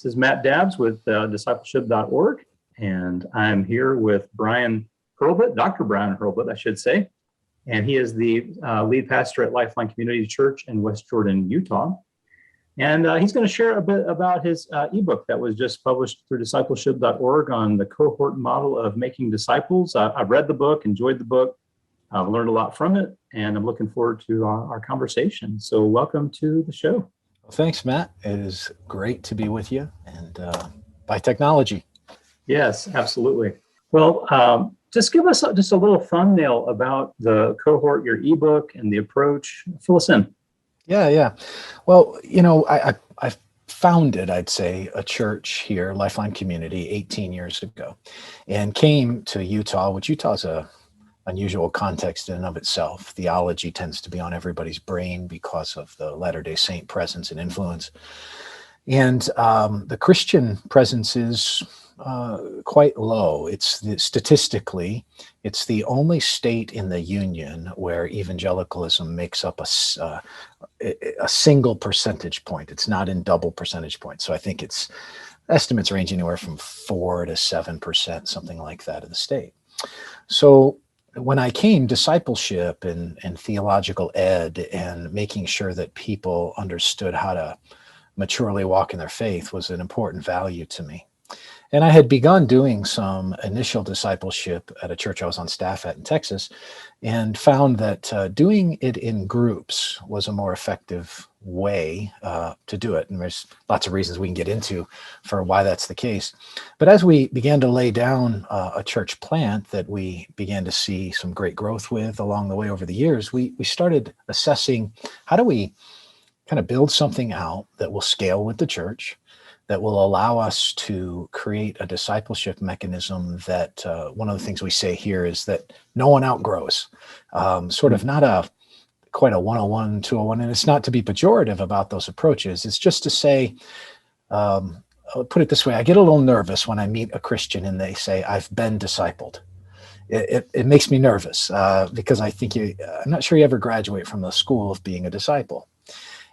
This is Matt Dabbs with Discipleship.org, and I'm here with Bryan Hurlbutt, Dr. Bryan Hurlbutt, I should say, and he is the lead pastor at Lifeline Community Church in West Jordan, Utah. And he's going to share a bit about his ebook that was just published through Discipleship.org on the cohort model of making disciples. I've read the book, enjoyed the book. I've learned a lot from it, and I'm looking forward to our conversation. So welcome to the show. Well, thanks, Matt. It is great to be with you, and by technology. Yes, absolutely. Well, just give us just a little thumbnail about the cohort, your ebook, and the approach. Fill us in. Yeah. Well, I founded, I'd say, a church here, Lifeline Community, 18 years ago, and came to Utah, which Utah's a unusual context in and of itself. Theology tends to be on everybody's brain because of the Latter-day Saint presence and influence. And the Christian presence is quite low. Statistically, it's the only state in the union where evangelicalism makes up a single percentage point. It's not in double percentage points. So I think it's estimates range anywhere from 4 to 7%, something like that, of the state. So when I came, discipleship and theological ed and making sure that people understood how to maturely walk in their faith was an important value to me. And I had begun doing some initial discipleship at a church I was on staff at in Texas, and found that doing it in groups was a more effective way to do it. And there's lots of reasons we can get into for why that's the case. But as we began to lay down a church plant that we began to see some great growth with along the way over the years, we started assessing, how do we kind of build something out that will scale with the church, that will allow us to create a discipleship mechanism that one of the things we say here is that no one outgrows. Sort of not quite a 101, 201, and it's not to be pejorative about those approaches. It's just to say, I'll put it this way, I get a little nervous when I meet a Christian and they say, I've been discipled. It makes me nervous because I think I'm not sure you ever graduate from the school of being a disciple.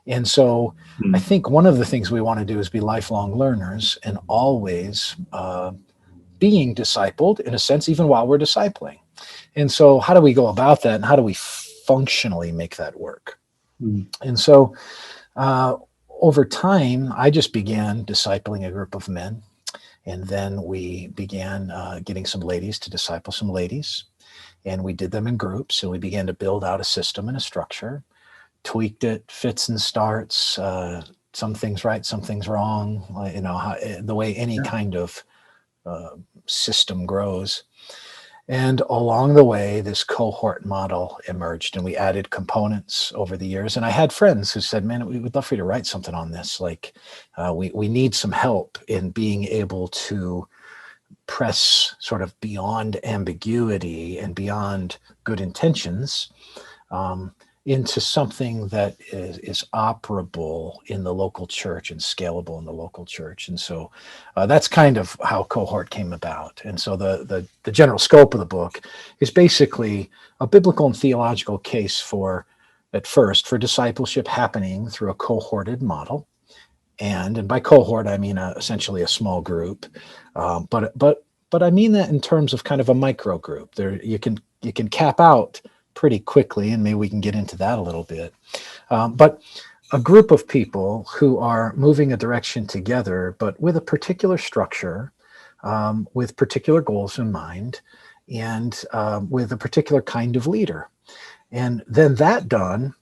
And so I think one of the things we want to do is be lifelong learners and always being discipled, in a sense, even while we're discipling. And so how do we go about that, and how do we functionally make that work? And so over time, I just began discipling a group of men. And then we began getting some ladies to disciple some ladies. And we did them in groups. And we began to build out a system and a structure. Tweaked it, fits and starts, some things right, some things wrong, the way any kind of system grows. And along the way, this cohort model emerged, and we added components over the years. And I had friends who said, man, we would love for you to write something on this. Like, we need some help in being able to press sort of beyond ambiguity and beyond good intentions, into something that is operable in the local church and scalable in the local church. And so that's kind of how Cohort came about. And so the general scope of the book is basically a biblical and theological case for discipleship happening through a cohorted model. And by cohort, I mean essentially a small group. But I mean that in terms of kind of a micro group. There you can cap out pretty quickly, and maybe we can get into that a little bit. But a group of people who are moving a direction together, but with a particular structure, with particular goals in mind, and with a particular kind of leader. And then that done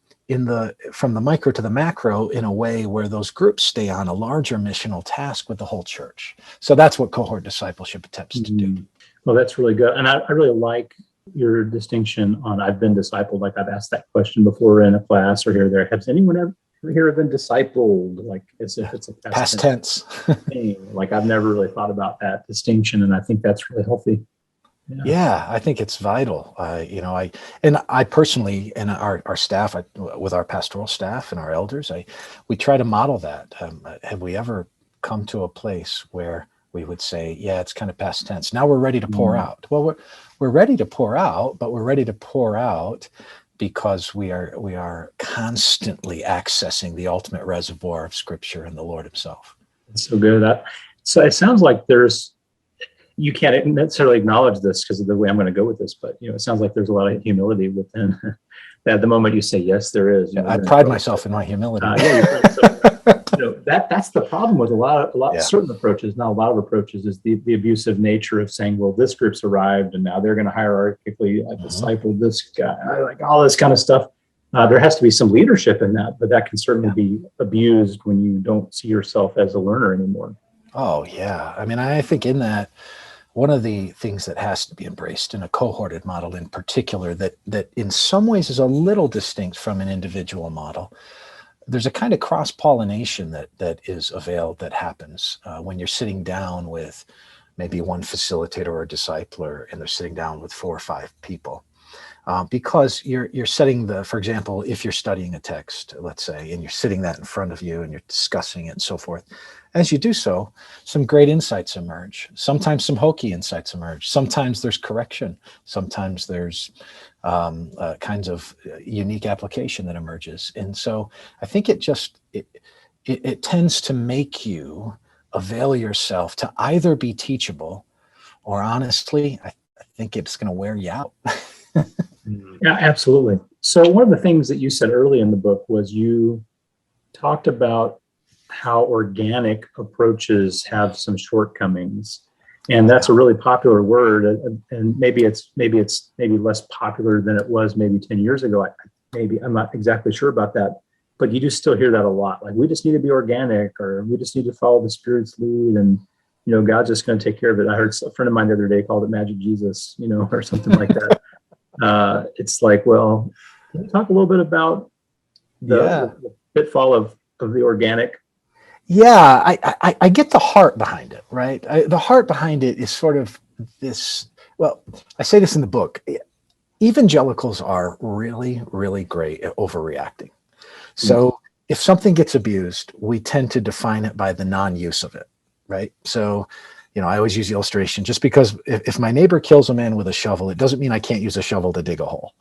from the micro to the macro in a way where those groups stay on a larger missional task with the whole church. So that's what cohort discipleship attempts to do. Well, that's really good. And I really like your distinction on I've been discipled. Like, I've asked that question before in a class or here or there. Has anyone ever here been discipled? Like, as if it's a past tense thing. Like, I've never really thought about that distinction, and I think that's really healthy. Yeah, I think it's vital. I personally, and our staff, with our pastoral staff and our elders, we try to model that. Have we ever come to a place where we would say, yeah, it's kind of past tense. Now we're ready to pour out. Well, we're ready to pour out, but we're ready to pour out because we are constantly accessing the ultimate reservoir of Scripture and the Lord Himself. It's so good. So it sounds like you can't necessarily acknowledge this because of the way I'm going to go with this, but it sounds like there's a lot of humility within that. The moment you say yes, there is. I pride myself in my humility. That's the problem with a lot Yeah. certain approaches. Not a lot of approaches is the abusive nature of saying, well, this group's arrived and now they're going to hierarchically disciple this guy, like all this kind of stuff. There has to be some leadership in that, but that can certainly be abused when you don't see yourself as a learner anymore. Oh yeah. I mean, I think in that, one of the things that has to be embraced in a cohorted model in particular, that in some ways is a little distinct from an individual model, there's a kind of cross-pollination that is availed, that happens when you're sitting down with maybe one facilitator or a discipler, and they're sitting down with 4 or 5 people. Because you're setting for example, if you're studying a text, let's say, and you're sitting that in front of you and you're discussing it and so forth, as you do so, some great insights emerge. Sometimes some hokey insights emerge. Sometimes there's correction. Sometimes there's kinds of unique application that emerges. And so I think it tends to make you avail yourself to either be teachable, or honestly, I think it's going to wear you out. Yeah, absolutely. So one of the things that you said early in the book was you talked about how organic approaches have some shortcomings, and that's a really popular word. And maybe it's less popular than it was maybe 10 years ago. I'm not exactly sure about that, but you do still hear that a lot. Like, we just need to be organic, or we just need to follow the Spirit's lead, and God's just going to take care of it. I heard a friend of mine the other day called it Magic Jesus, or something like that. It's like, well, can you talk a little bit about the pitfall of the organic? Yeah, I get the heart behind it, right? The heart behind it is sort of this. Well, I say this in the book. Evangelicals are really, really great at overreacting. So if something gets abused, we tend to define it by the non-use of it, right? So, I always use the illustration, just because if my neighbor kills a man with a shovel, it doesn't mean I can't use a shovel to dig a hole.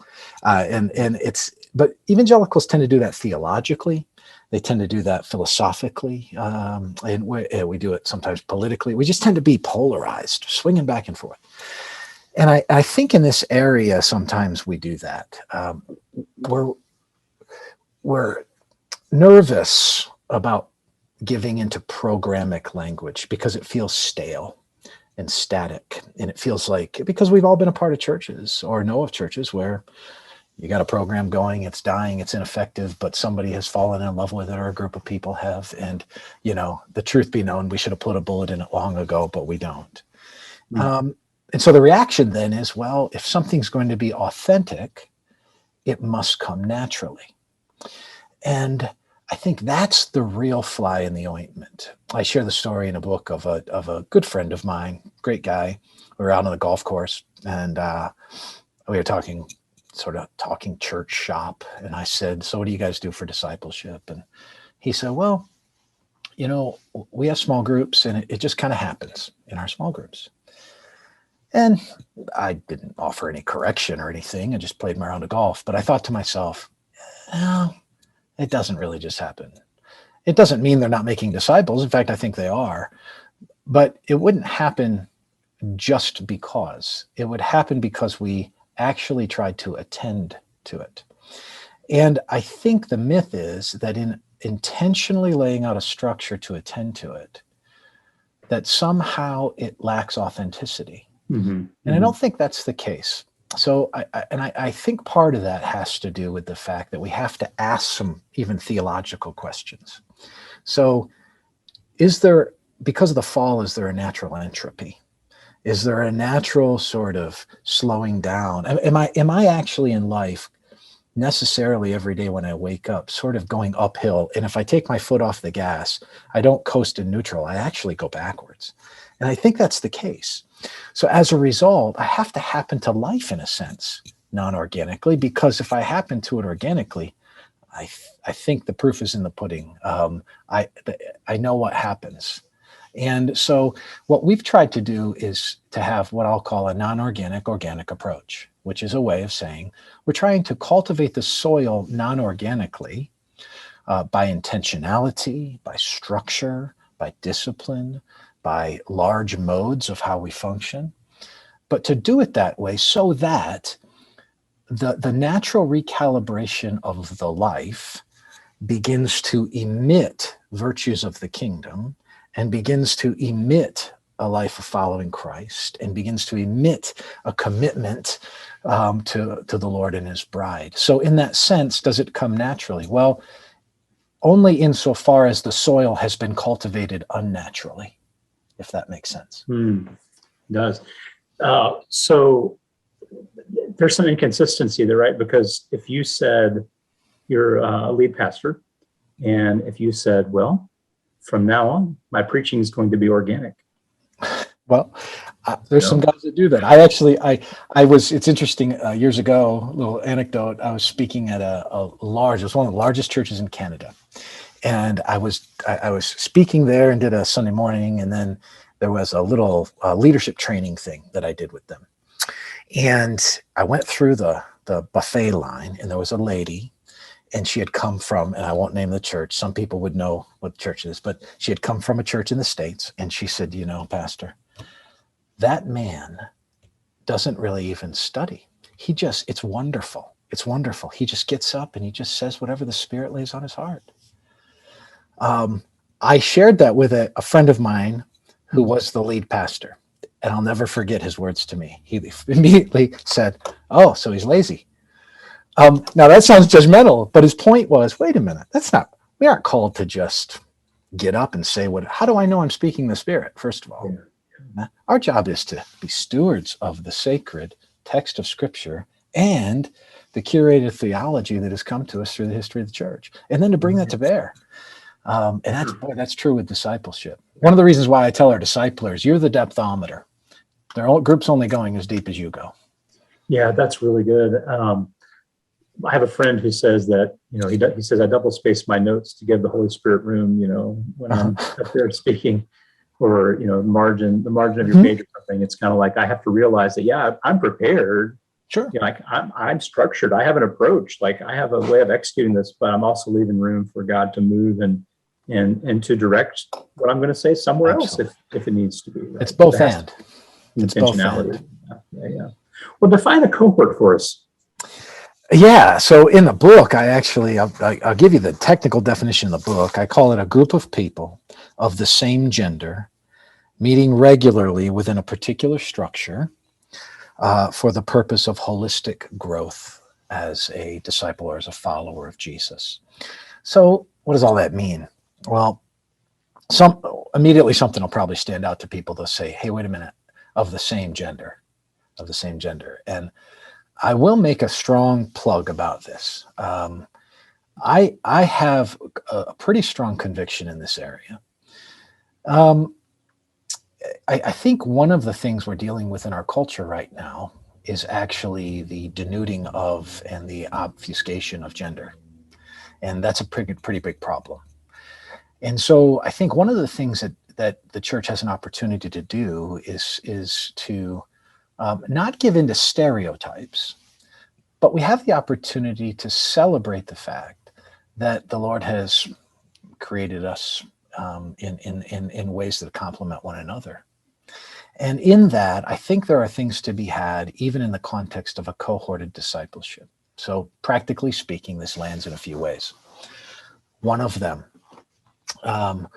But evangelicals tend to do that theologically. They tend to do that philosophically, and we do it sometimes politically. We just tend to be polarized, swinging back and forth. And I think in this area, sometimes we do that. We're nervous about giving into programmatic language because it feels stale and static. And it feels like, because we've all been a part of churches or know of churches where you got a program going, it's dying, it's ineffective, but somebody has fallen in love with it, or a group of people have. And, the truth be known, we should have put a bullet in it long ago, but we don't. And so the reaction then is, well, if something's going to be authentic, it must come naturally. And I think that's the real fly in the ointment. I share the story in a book of a good friend of mine, great guy. We were out on the golf course, and we were talking church shop. And I said, so what do you guys do for discipleship? And he said, well, we have small groups, and it just kind of happens in our small groups. And I didn't offer any correction or anything. I just played my round of golf. But I thought to myself, well, it doesn't really just happen. It doesn't mean they're not making disciples. In fact, I think they are. But it wouldn't happen just because. It would happen because we actually tried to attend to it. And I think the myth is that in intentionally laying out a structure to attend to it, that somehow it lacks authenticity. Mm-hmm. And I don't think that's the case. So I think part of that has to do with the fact that we have to ask some even theological questions. So because of the fall, is there a natural entropy? Is there a natural sort of slowing down? Am I actually in life necessarily every day when I wake up sort of going uphill? And if I take my foot off the gas, I don't coast in neutral, I actually go backwards. And I think that's the case. So as a result, I have to happen to life in a sense, non-organically, because if I happen to it organically, I think the proof is in the pudding. I know what happens. And so what we've tried to do is to have what I'll call a non-organic organic approach, which is a way of saying we're trying to cultivate the soil non-organically by intentionality, by structure, by discipline, by large modes of how we function, but to do it that way so that the natural recalibration of the life begins to emit virtues of the kingdom and begins to emit a life of following Christ and begins to emit a commitment to the Lord and his bride. So in that sense, does it come naturally? Well, only insofar as the soil has been cultivated unnaturally, if that makes sense. It does. So there's some inconsistency there, right? Because if you said you're a lead pastor, and if you said, well, from now on, my preaching is going to be organic. Well, there's some guys that do that. I was, it's interesting, years ago, a little anecdote, I was speaking at it was one of the largest churches in Canada. And I was speaking there and did a Sunday morning, and then there was a little leadership training thing that I did with them. And I went through the buffet line, and there was a lady, and she had come from, and I won't name the church, some people would know what the church is, but she had come from a church in the States, and she said, you know, Pastor, that man doesn't really even study. It's wonderful. It's wonderful. He just gets up and he just says whatever the Spirit lays on his heart. I shared that with a friend of mine who was the lead pastor, and I'll never forget his words to me. He immediately said, oh, so he's lazy. Now that sounds judgmental, but his point was, wait a minute, we aren't called to just get up and say how do I know I'm speaking the Spirit, first of all? Our job is to be stewards of the sacred text of Scripture and the curated theology that has come to us through the history of the church, and then to bring that to bear. And that's true with discipleship. One of the reasons why I tell our disciplers, you're the depthometer. Their group's only going as deep as you go. Yeah, that's really good. I have a friend who says that, he says, I double space my notes to give the Holy Spirit room, when I'm up there speaking, or, the margin of your page or something. It's kind of like, I have to realize that, yeah, I'm prepared. Sure. I'm structured. I have an approach. Like, I have a way of executing this, but I'm also leaving room for God to move and to direct what I'm going to say somewhere else if it needs to be. Right? It's both and. It's both and. Yeah. Well, define a cohort for us. Yeah. So in the book, I'll give you the technical definition of the book. I call it a group of people of the same gender meeting regularly within a particular structure for the purpose of holistic growth as a disciple or as a follower of Jesus. So what does all that mean? Well, immediately something will probably stand out to people. They'll say, hey, wait a minute, of the same gender. And I will make a strong plug about this. I have a pretty strong conviction in this area. I think one of the things we're dealing with in our culture right now is actually the denuding of and the obfuscation of gender. And that's a pretty big problem. And so I think one of the things that the church has an opportunity to do is to not give into stereotypes, but we have the opportunity to celebrate the fact that the Lord has created us in ways that complement one another. And in that, I think there are things to be had even in the context of a cohorted discipleship. So practically speaking, this lands in a few ways. One of them, a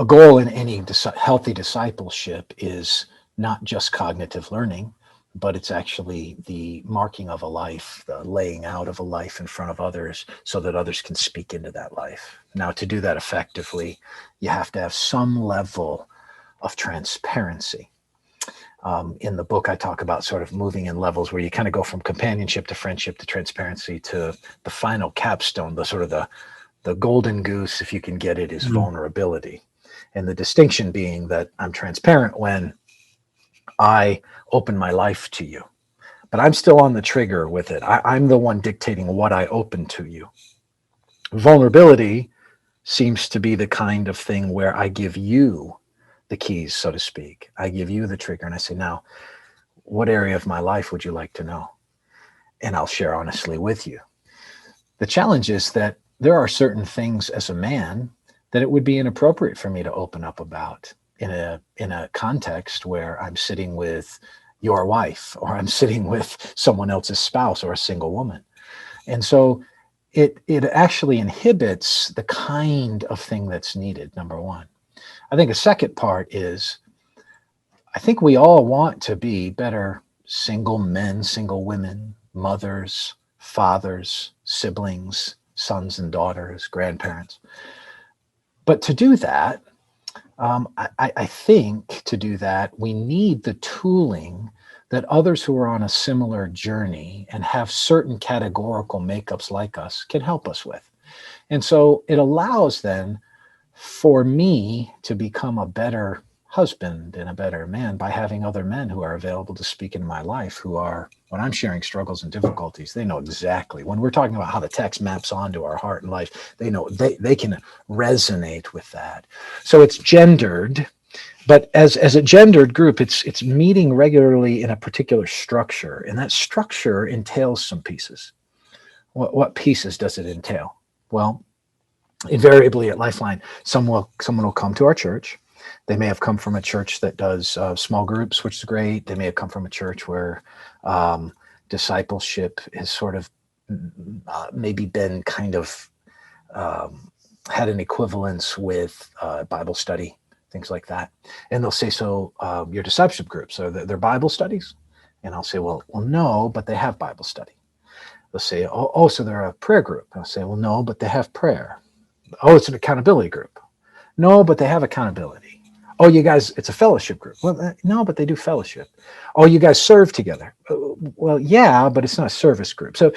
goal in any healthy discipleship is not just cognitive learning, but it's actually the marking of a life, the laying out of a life in front of others so that others can speak into that life. Now, to do that effectively, you have to have some level of transparency. In the book, I talk about sort of moving in levels where you kind of go from companionship to friendship to transparency to the final capstone, the golden goose, if you can get it, is vulnerability. And the distinction being that I'm transparent when I open my life to you, but I'm still on the trigger with it. I'm the one dictating what I open to you. Vulnerability seems to be the kind of thing where I give you the keys, so to speak. I give you the trigger and I say, now, what area of my life would you like to know? And I'll share honestly with you. The challenge is that there are certain things as a man that it would be inappropriate for me to open up about in a context where I'm sitting with your wife, or I'm sitting with someone else's spouse, or a single woman. And so it actually inhibits the kind of thing that's needed, number one. I think a second part is, I think we all want to be better single men, single women, mothers, fathers, siblings, sons and daughters, grandparents. But to do that, I think to do that, we need the tooling that others who are on a similar journey and have certain categorical makeups like us can help us with. And so it allows then for me to become a better husband and a better man by having other men who are available to speak in my life, who are, when I'm sharing struggles and difficulties, they know exactly. When we're talking about how the text maps onto our heart and life, they know they can resonate with that. So it's gendered, but as a gendered group, it's meeting regularly in a particular structure, and that structure entails some pieces. What pieces does it entail? Well, invariably at Lifeline, someone will come to our church. They may have come from a church that does small groups, which is great. They may have come from a church where discipleship has sort of maybe been kind of had an equivalence with Bible study, things like that. And they'll say, so your discipleship groups, are they're Bible studies? And I'll say, well, no, but they have Bible study. They'll say, oh, so they're a prayer group. And I'll say, well, no, but they have prayer. Oh, it's an accountability group. No, but they have accountability. Oh, you guys, it's a fellowship group. Well, no, but they do fellowship. Oh, you guys serve together. Well, yeah, but it's not a service group. So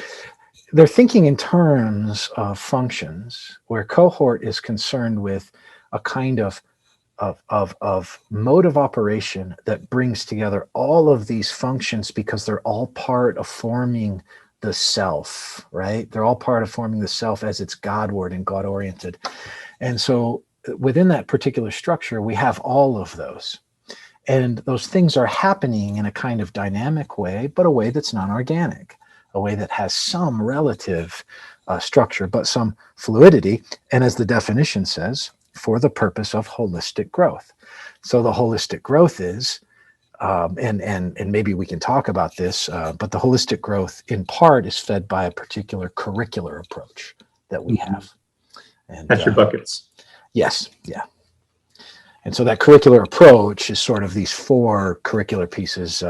they're thinking in terms of functions, where cohort is concerned with a kind of mode of operation that brings together all of these functions, because they're all part of forming the self, right? They're all part of forming the self as it's Godward and God-oriented. And so within that particular structure, we have all of those. And those things are happening in a kind of dynamic way, but a way that's non-organic, a way that has some relative structure, but some fluidity. And as the definition says, for the purpose of holistic growth. So the holistic growth is, and maybe we can talk about this, but the holistic growth in part is fed by a particular curricular approach that we have. And that's your buckets. Yes, yeah. And so that curricular approach is sort of these four curricular pieces,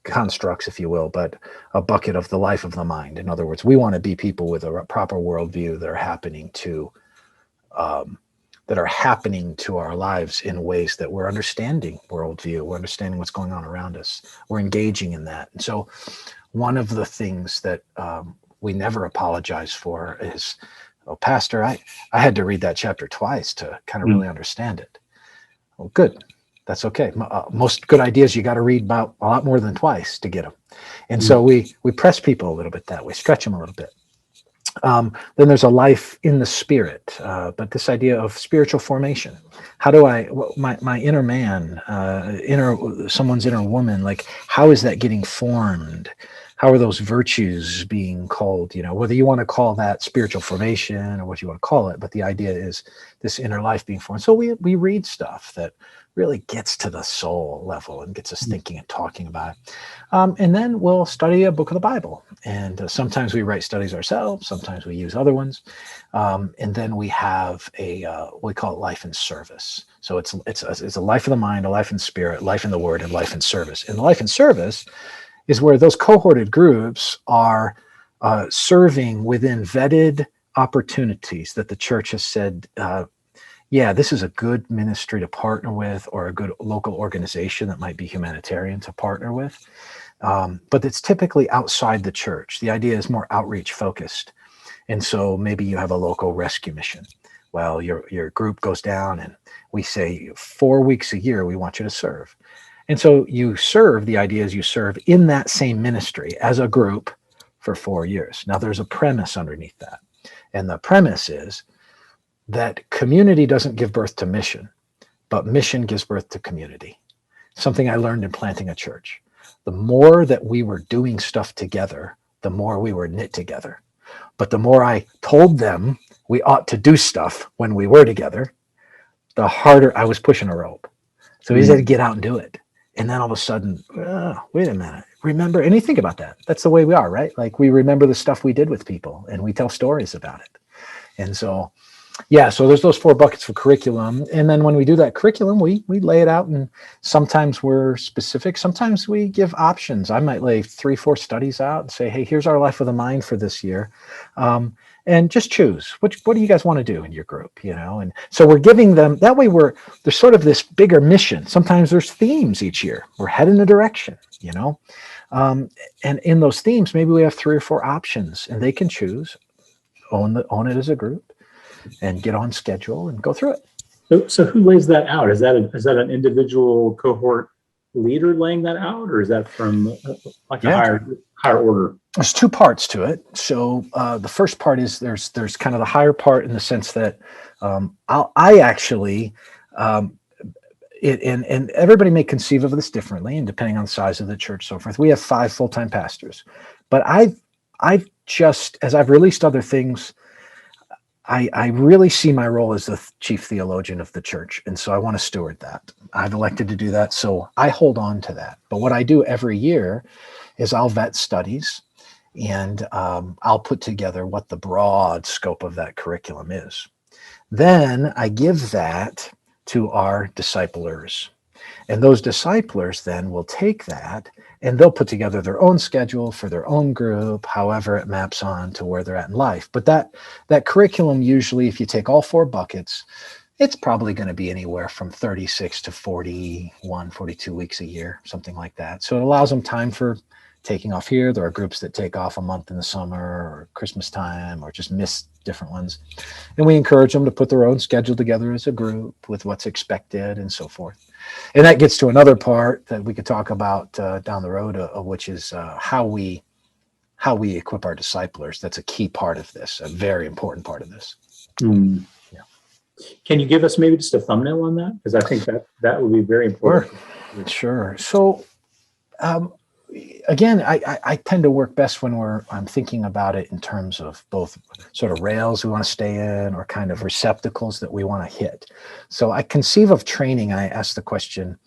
constructs, if you will, but a bucket of the life of the mind. In other words, we want to be people with a proper worldview that are happening to our lives in ways that we're understanding worldview, we're understanding what's going on around us, we're engaging in that. And so one of the things that we never apologize for is, oh, Pastor, I had to read that chapter twice to kind of really understand it. Well, good. That's okay. Most good ideas, you got to read about a lot more than twice to get them. And so we press people a little bit that way, stretch them a little bit. Then there's a life in the spirit, but this idea of spiritual formation. How do my inner man, someone's inner woman, like, how is that getting formed? How are those virtues being called? You know, whether you want to call that spiritual formation or what you want to call it, but the idea is this inner life being formed. So we read stuff that really gets to the soul level and gets us thinking and talking about it. And then we'll study a book of the Bible. And sometimes we write studies ourselves. Sometimes we use other ones. And then we have we call it life in service. So it's a life of the mind, a life in spirit, life in the word, and life in service. And the life in service is where those cohorted groups are serving within vetted opportunities that the church has said, yeah, this is a good ministry to partner with, or a good local organization that might be humanitarian to partner with. But it's typically outside the church. The idea is more outreach focused. And so maybe you have a local rescue mission. Well, your group goes down and we say 4 weeks a year, we want you to serve. And so you serve, the idea is you serve in that same ministry as a group for 4 years. Now there's a premise underneath that. And the premise is that community doesn't give birth to mission, but mission gives birth to community. Something I learned in planting a church. The more that we were doing stuff together, the more we were knit together. But the more I told them we ought to do stuff when we were together, the harder I was pushing a rope. So he said to get out and do it. And then all of a sudden, wait a minute, remember, and you think about that. That's the way we are, right? Like we remember the stuff we did with people and we tell stories about it. And so, yeah, so there's those 4 buckets for curriculum. And then when we do that curriculum, we lay it out, and sometimes we're specific. Sometimes we give options. I might lay 3, 4 studies out and say, hey, here's our life of the mind for this year. And just choose what do you guys want to do in your group, And so we're giving them, that way there's sort of this bigger mission. Sometimes there's themes each year. We're heading a direction, and in those themes, maybe we have 3 or 4 options, and they can choose, own it as a group, and get on schedule and go through it. So who lays that out? Is that an individual cohort leader laying that out, or is that from a higher order? There's 2 parts to it. So the first part is there's kind of the higher part in the sense that I actually and everybody may conceive of this differently, and depending on the size of the church, so forth. We have 5 full-time pastors, but I've just, as I've released other things, I really see my role as the chief theologian of the church. And so I want to steward that. I've elected to do that. So I hold on to that. But what I do every year is I'll vet studies, and I'll put together what the broad scope of that curriculum is. Then I give that to our disciplers. And those disciplers then will take that and they'll put together their own schedule for their own group, however it maps on to where they're at in life. But that curriculum, usually, if you take all 4 buckets, it's probably going to be anywhere from 36 to 41, 42 weeks a year, something like that. So it allows them time for taking off here. There are groups that take off a month in the summer or Christmas time or just miss different ones. And we encourage them to put their own schedule together as a group with what's expected and so forth. And that gets to another part that we could talk about down the road, which is how we equip our disciplers. That's a key part of this, a very important part of this. Yeah. Can you give us maybe just a thumbnail on that? Because I think that would be very important. Sure. So again, I tend to work best when I'm thinking about it in terms of both sort of rails we want to stay in or kind of receptacles that we want to hit. So I conceive of training, and I ask the question,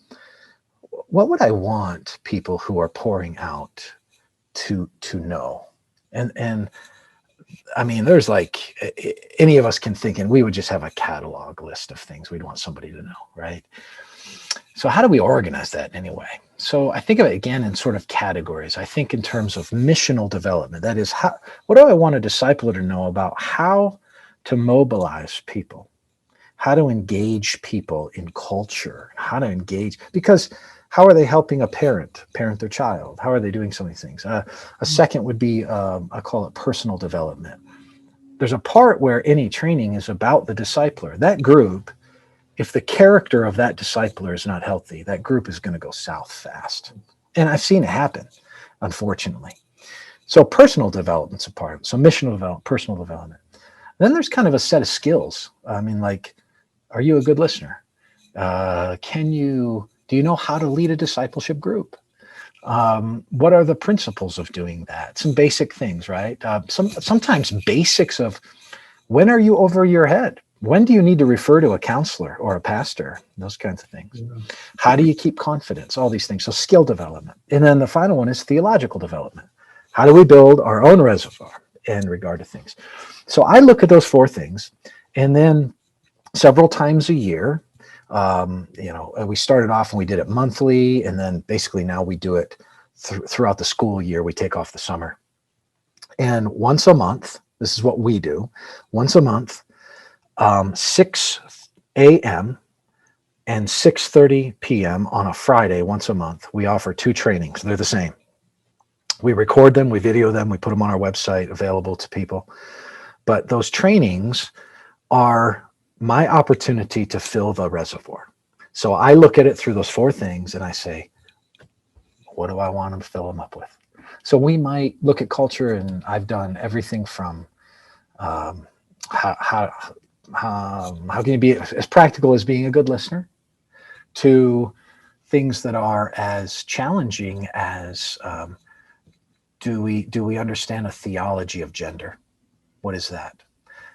what would I want people who are pouring out to know? And I mean, there's like any of us can think, and we would just have a catalog list of things we'd want somebody to know, right? So how do we organize that anyway? So I think of it again in sort of categories. I think in terms of missional development. That is, what do I want a discipler to know about how to mobilize people, how to engage people in culture, how to engage, because how are they helping a parent their child? How are they doing so many things? A second would be, I call it personal development. There's a part where any training is about the discipler. That group, if the character of that discipler is not healthy, that group is going to go south fast. And I've seen it happen, unfortunately. So personal development's a part of it. So missional development, personal development. Then there's kind of a set of skills. I mean, like, are you a good listener? Do you know how to lead a discipleship group? What are the principles of doing that? Some basic things, right? Sometimes basics of, when are you over your head? When do you need to refer to a counselor or a pastor? Those kinds of things. Yeah. How do you keep confidence? All these things. So skill development. And then the final one is theological development. How do we build our own reservoir in regard to things? So I look at those 4 things, and then several times a year, we started off and we did it monthly, and then basically now we do it throughout the school year. We take off the summer. And once a month, this is what we do, once a month, 6 a.m. and 6:30 p.m. on a Friday once a month, we offer 2 trainings. They're the same. We record them, we video them, we put them on our website, available to people. But those trainings are my opportunity to fill the reservoir. So I look at it through those 4 things and I say, what do I want them to fill them up with? So we might look at culture, and I've done everything from how can you be as practical as being a good listener, to things that are as challenging as do we understand a theology of gender? What is that?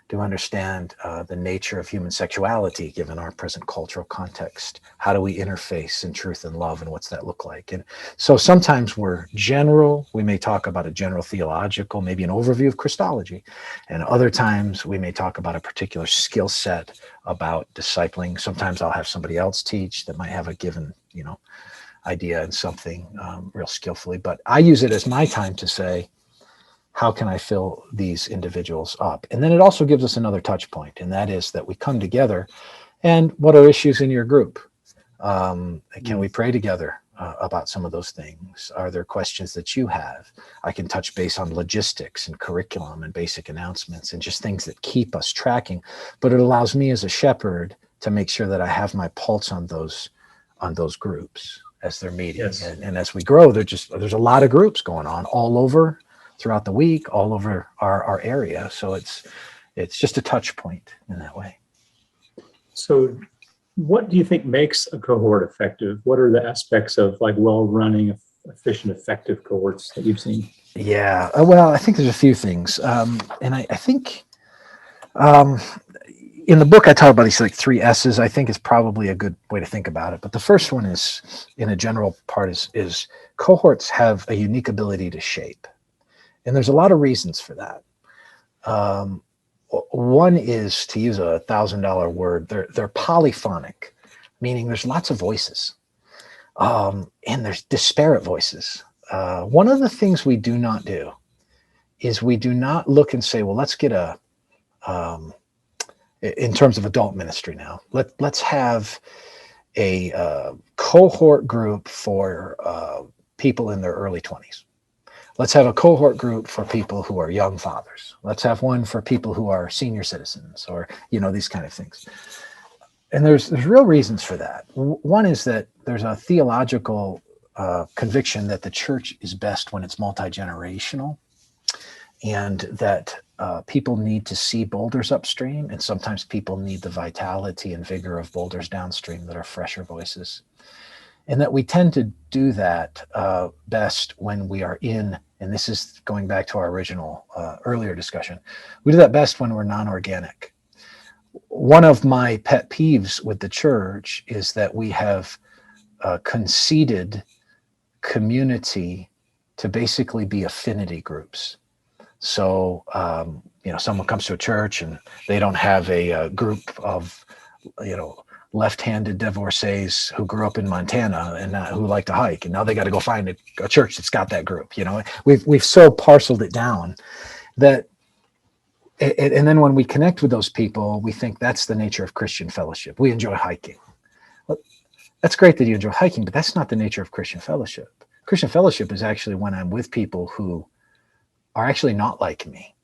to understand the nature of human sexuality given our present cultural context. How do we interface in truth and love, and what's that look like? And so sometimes we're general. We may talk about a general theological, maybe an overview of Christology. And other times we may talk about a particular skill set about discipling. Sometimes I'll have somebody else teach that might have a given, idea and something real skillfully. But I use it as my time to say, how can I fill these individuals up? And then it also gives us another touch point, and that is that we come together and what are issues in your group? Can we pray together about some of those things? Are there questions that you have? I can touch base on logistics and curriculum and basic announcements and just things that keep us tracking. But it allows me as a shepherd to make sure that I have my pulse on those groups as they're meeting. Yes. And as we grow, there's a lot of groups going on all over throughout the week, all over our area. So it's just a touch point in that way. So what do you think makes a cohort effective? What are the aspects of like well-running, efficient, effective cohorts that you've seen? Yeah, well, I think there's a few things. And I think in the book, I talk about these like 3 S's. I think is probably a good way to think about it. But the first one is, in a general part, is cohorts have a unique ability to shape. And there's a lot of reasons for that. One is, to use a $1,000 word, they're polyphonic, meaning there's lots of voices, and there's disparate voices. One of the things we do not do is we do not look and say, well, let's get in terms of adult ministry now, let's have a cohort group for people in their early 20s. Let's have a cohort group for people who are young fathers. Let's have one for people who are senior citizens, or, these kind of things. And there's real reasons for that. One is that there's a theological conviction that the church is best when it's multi-generational, and that people need to see boulders upstream, and sometimes people need the vitality and vigor of boulders downstream that are fresher voices. And that we tend to do that best when we are and this is going back to our original earlier discussion, we do that best when we're non-organic. One of my pet peeves with the church is that we have conceded community to basically be affinity groups. So, someone comes to a church and they don't have a group of, left-handed divorcees who grew up in Montana and who like to hike, and now they got to go find a church that's got that group. We've so parceled it down that, and then when we connect with those people, we think that's the nature of Christian fellowship. We enjoy hiking. Well, that's great that you enjoy hiking, but that's not the nature of Christian fellowship. Christian fellowship is actually when I'm with people who are actually not like me,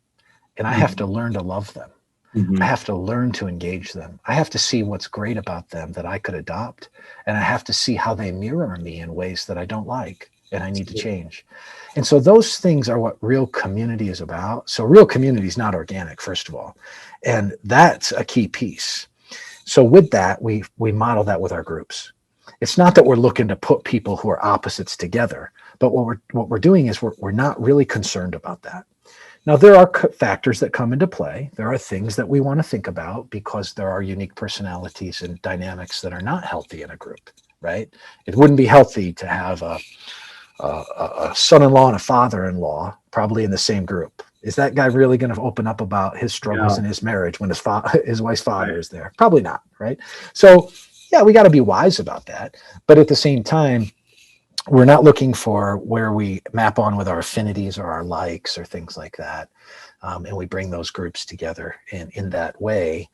and I have to learn to love them. Mm-hmm. I have to learn to engage them. I have to see what's great about them that I could adopt, and I have to see how they mirror me in ways that I don't like and I need to change. And so those things are what real community is about. So real community is not organic, first of all, and that's a key piece. So with that, we model that with our groups. It's not that we're looking to put people who are opposites together, but what we're doing is we're not really concerned about that. Now, there are factors that come into play. There are things that we want to think about because there are unique personalities and dynamics that are not healthy in a group, right? It wouldn't be healthy to have a son-in-law and a father-in-law probably in the same group. Is that guy really going to open up about his struggles in his marriage when his wife's father is there? Probably not, right? So, yeah, we got to be wise about that. But at the same time, we're not looking for where we map on with our affinities or our likes or things like that. And we bring those groups together in that way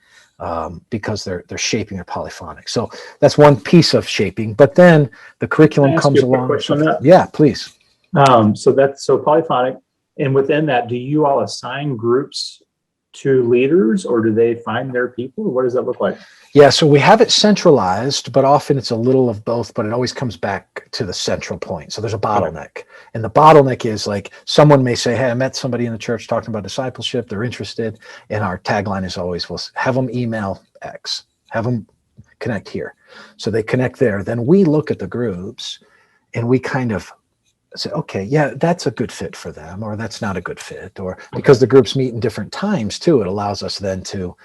because they're shaping, they're polyphonic. So that's one piece of shaping. But then the curriculum comes along. Yeah, please. So polyphonic. And within that, do you all assign groups to leaders, or do they find their people? What does that look like? Yeah, so we have it centralized, but often it's a little of both, but it always comes back to the central point. So there's a bottleneck. Okay. And the bottleneck is like someone may say, hey, I met somebody in the church talking about discipleship. They're interested. And our tagline is always, well, have them email X, have them connect here. So they connect there. Then we look at the groups and we kind of say, okay, yeah, that's a good fit for them, or that's not a good fit, or because the groups meet in different times too, it allows us then to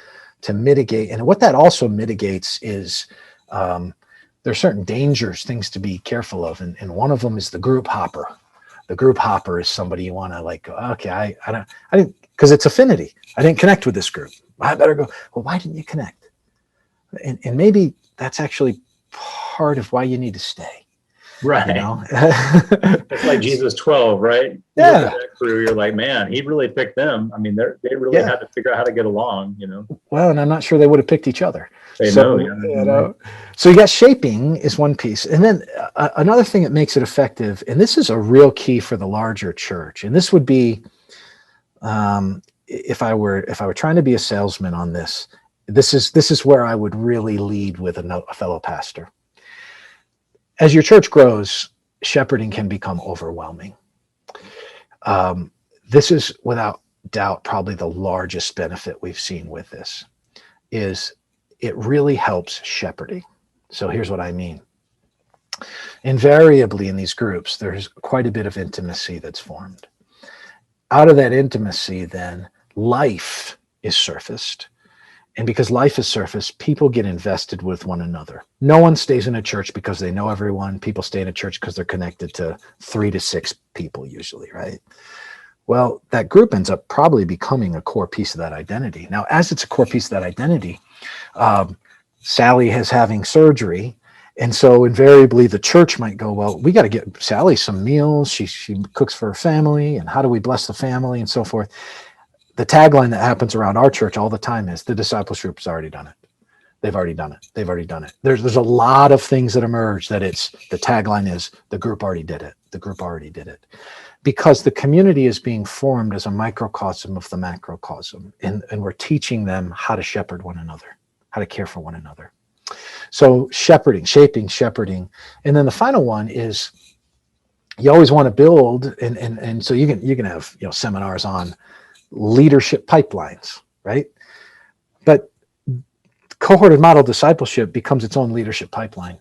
mitigate. And what that also mitigates is there are certain dangers, things to be careful of, and one of them is the group hopper. The group hopper is somebody you want to like, okay, I didn't, because it's affinity. I didn't connect with this group. I better go. Well, why didn't you connect? And maybe that's actually part of why you need to stay. Right. You know? It's like Jesus 12, right? You Yeah. look at that crew, you're like, man, he really picked them. I mean, they really had to figure out how to get along, you know? Well, and I'm not sure they would have picked each other. They So, know. So you got shaping is one piece. And then another thing that makes it effective, and this is a real key for the larger church, and this would be, if I were trying to be a salesman on this, this is where I would really lead with a fellow pastor. As your church grows, shepherding can become overwhelming. This is without doubt probably the largest benefit we've seen with this, is it really helps shepherding. So here's what I mean. Invariably in these groups, there's quite a bit of intimacy that's formed. Out of that intimacy, then, life is surfaced. And because life is surfaced, people get invested with one another. No one stays in a church because they know everyone. People stay in a church because they're connected to 3 to 6 people usually, right? Well, that group ends up probably becoming a core piece of that identity. Now, as it's a core piece of that identity, Sally is having surgery. And so invariably the church might go, well, we got to get Sally some meals. She cooks for her family. And how do we bless the family and so forth? The tagline that happens around our church all the time is the discipleship group's already done it. They've already done it. They've already done it. There's a lot of things that emerge that the tagline is the group already did it. The group already did it. Because the community is being formed as a microcosm of the macrocosm. And we're teaching them how to shepherd one another, how to care for one another. So shepherding, shaping, shepherding. And then the final one is you always want to build, and so you can have seminars on leadership pipelines, right? But cohorted model discipleship becomes its own leadership pipeline.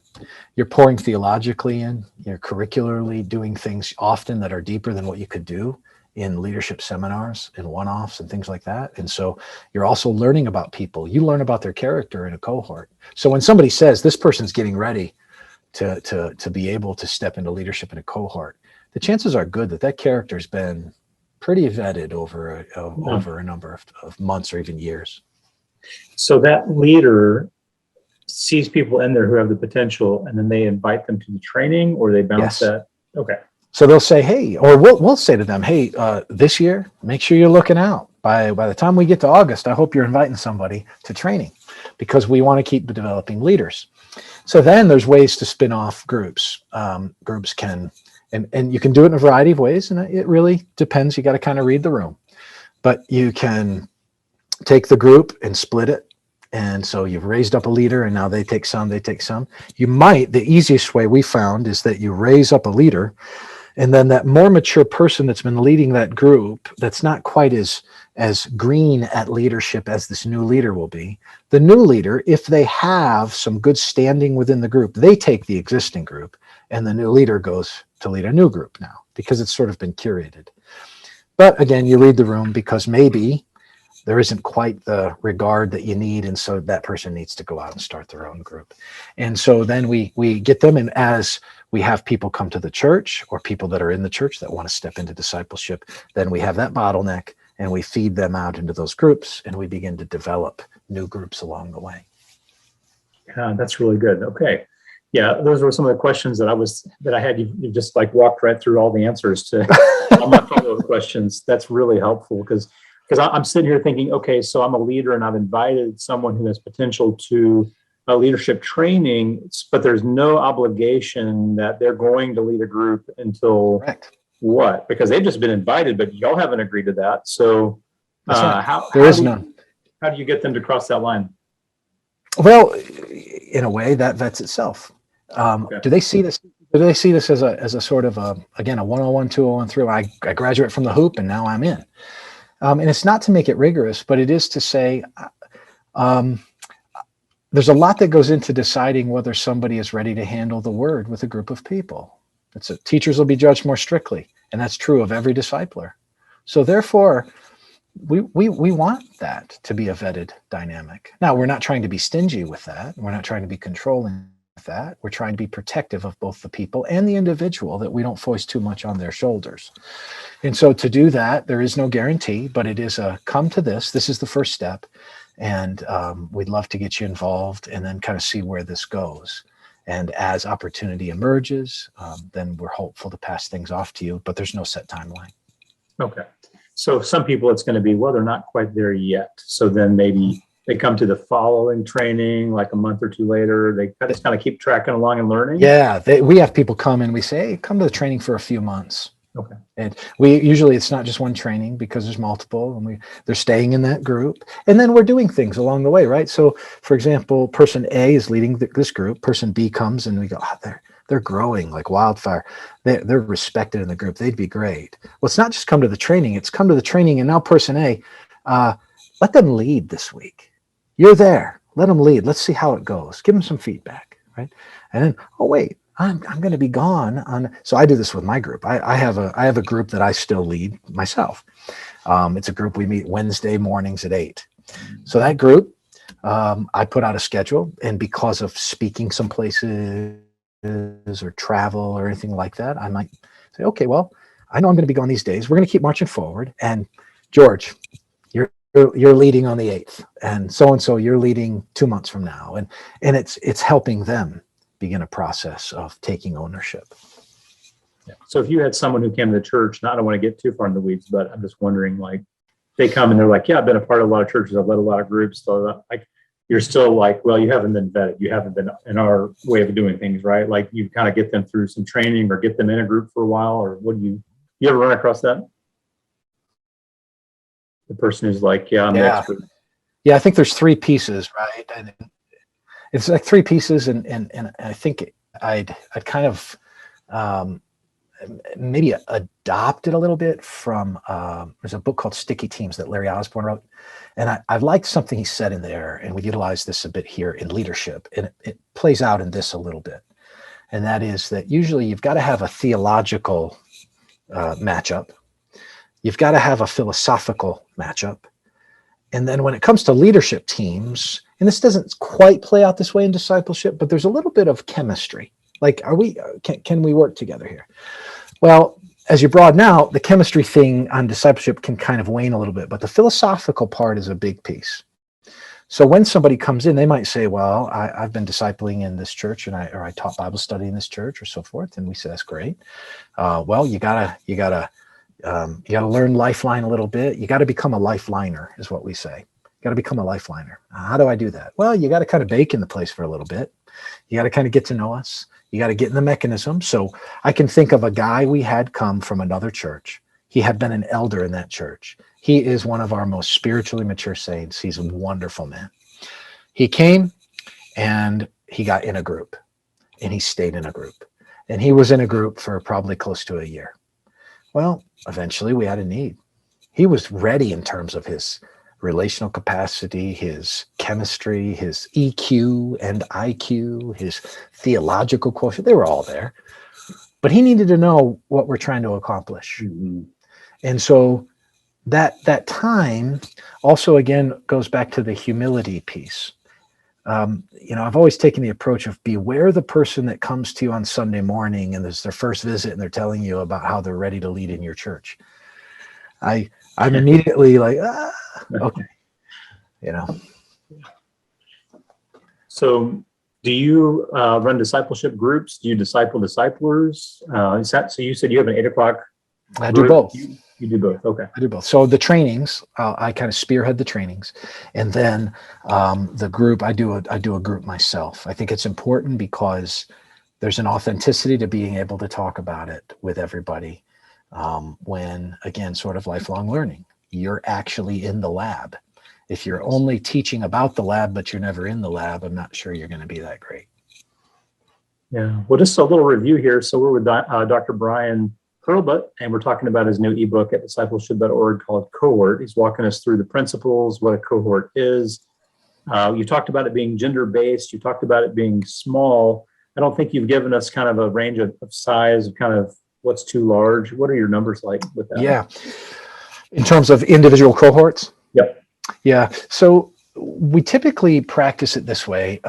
You're pouring theologically in, you're curricularly doing things often that are deeper than what you could do in leadership seminars and one-offs and things like that. And so you're also learning about people. You learn about their character in a cohort. So when somebody says this person's getting ready to be able to step into leadership in a cohort, the chances are good that character's been pretty vetted over a number of months or even years. So that leader sees people in there who have the potential, and then they invite them to the training, or they bounce that. Okay. So they'll say, hey, or we'll say to them, hey, this year, make sure you're looking out. By the time we get to August, I hope you're inviting somebody to training, because we want to keep developing leaders. So then there's ways to spin off groups. Groups can, and you can do it in a variety of ways, and it really depends. You got to kind of read the room. But you can take the group and split it. And so you've raised up a leader, and now they take some. You might, the easiest way we found is that you raise up a leader, and then that more mature person that's been leading that group, that's not quite as green at leadership as this new leader will be. The new leader, if they have some good standing within the group, they take the existing group, and the new leader goes to lead a new group now, because it's sort of been curated. But again, you read the room, because maybe there isn't quite the regard that you need, and so that person needs to go out and start their own group. And so then we get them, and as we have people come to the church, or people that are in the church that want to step into discipleship, then we have that bottleneck, and we feed them out into those groups, and we begin to develop new groups along the way. Yeah, that's really good. Okay. Yeah, those were some of the questions that I had. You just like walked right through all the answers to all my follow-up questions. That's really helpful, because I'm sitting here thinking, okay, so I'm a leader and I've invited someone who has potential to a leadership training, but there's no obligation that they're going to lead a group until Correct. What? Because they've just been invited, but y'all haven't agreed to that. So right. how do you get them to cross that line? Well, in a way that vets itself. Okay. Do they see this? Do they see this as a sort of a 101, 201 through? I graduate from the hoop and now I'm in. And it's not to make it rigorous, but it is to say there's a lot that goes into deciding whether somebody is ready to handle the word with a group of people. Teachers will be judged more strictly, and that's true of every discipler. So therefore, we want that to be a vetted dynamic. Now, we're not trying to be stingy with that. We're not trying to be controlling with that. We're trying to be protective of both the people and the individual, that we don't foist too much on their shoulders. And so to do that, there is no guarantee, but it is a come to this. This is the first step. And we'd love to get you involved and then kind of see where this goes. And as opportunity emerges, then we're hopeful to pass things off to you, but there's no set timeline. Okay. So some people, it's going to be, well, they're not quite there yet. So then maybe they come to the following training like a month or two later. They just kind of keep tracking along and learning. Yeah, we have people come and we say, hey, come to the training for a few months. Okay. And we usually, it's not just one training because there's multiple, and they're staying in that group, and then we're doing things along the way, right? So, for example, person A is leading this group. Person B comes, and we go, they're growing like wildfire. They're respected in the group. They'd be great. Well, it's not just come to the training. It's come to the training, and now person A, let them lead this week. You're there. Let them lead. Let's see how it goes. Give them some feedback, right? And then, oh wait. I'm going to be gone on. So I do this with my group. I have a group that I still lead myself. It's a group we meet Wednesday mornings at 8. So that group, I put out a schedule, and because of speaking some places or travel or anything like that, I might say, okay, well, I know I'm going to be gone these days. We're going to keep marching forward. And George, you're leading on the 8th, and so you're leading 2 months from now, and it's helping them begin a process of taking ownership. Yeah. So if you had someone who came to the church, and I don't want to get too far in the weeds, but I'm just wondering, like, they come and they're like, yeah, I've been a part of a lot of churches. I've led a lot of groups. So like, you're still like, well, you haven't been vetted. You haven't been in our way of doing things, right? Like, you kind of get them through some training or get them in a group for a while, or what do you ever run across that? The person who's like, yeah, I'm the expert. Yeah, I think there's 3 pieces, right? And it's like 3 pieces, and I think I'd kind of maybe adopt it a little bit from there's a book called Sticky Teams that Larry Osborne wrote, and I liked something he said in there, and we utilize this a bit here in leadership, and it plays out in this a little bit, and that is that usually you've got to have a theological matchup, you've got to have a philosophical matchup. And then when it comes to leadership teams, and this doesn't quite play out this way in discipleship, but there's a little bit of chemistry. Like, can we work together here? Well, as you broaden out, the chemistry thing on discipleship can kind of wane a little bit, but the philosophical part is a big piece. So when somebody comes in, they might say, well, I've been discipling in this church, and I taught Bible study in this church, or so forth. And we say, that's great. Well, you gotta learn Lifeline a little bit. You got to become a lifeliner, is what we say. You got to become a lifeliner. How do I do that? Well, you got to kind of bake in the place for a little bit. You got to kind of get to know us. You got to get in the mechanism. So I can think of a guy we had come from another church. He had been an elder in that church. He is one of our most spiritually mature saints. He's a wonderful man. He came and he got in a group, and he stayed in a group, and he was in a group for probably close to a year. Well, eventually we had a need. He was ready in terms of his relational capacity, his chemistry, his EQ and IQ, his theological quotient. They were all there. But he needed to know what we're trying to accomplish. Mm-hmm. And so that time also, again, goes back to the humility piece. I've always taken the approach of beware the person that comes to you on Sunday morning and it's their first visit and they're telling you about how they're ready to lead in your church. I'm immediately like, okay, So do you run discipleship groups? Do you disciple disciplers? So you said you have an 8 o'clock group? I do both. You do both. Okay. I do both. So the trainings, I kind of spearhead the trainings, and then the group, I do a group myself. I think it's important because there's an authenticity to being able to talk about it with everybody. When, again, sort of lifelong learning, you're actually in the lab. If you're only teaching about the lab, but you're never in the lab, I'm not sure you're going to be that great. Yeah. Well, just a little review here. So we're with Dr. Bryan Hurlbutt, and we're talking about his new ebook at Discipleship.org called Cohort. He's walking us through the principles, what a cohort is. You talked about it being gender-based. You talked about it being small. I don't think you've given us kind of a range of size of kind of what's too large. What are your numbers like with that? Yeah. In terms of individual cohorts? Yep. Yeah. So we typically practice it this way.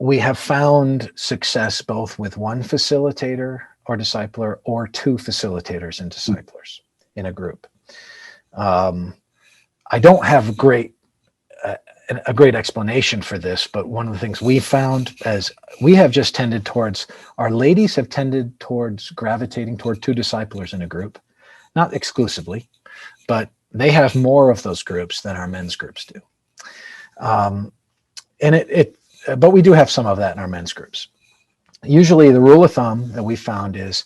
We have found success both with one facilitator or discipler or two facilitators and disciplers in a group. I don't have a great explanation for this, but one of the things we found as we have just tended towards, our ladies have tended towards gravitating toward two disciplers in a group, not exclusively, but they have more of those groups than our men's groups do. But we do have some of that in our men's groups. Usually the rule of thumb that we found is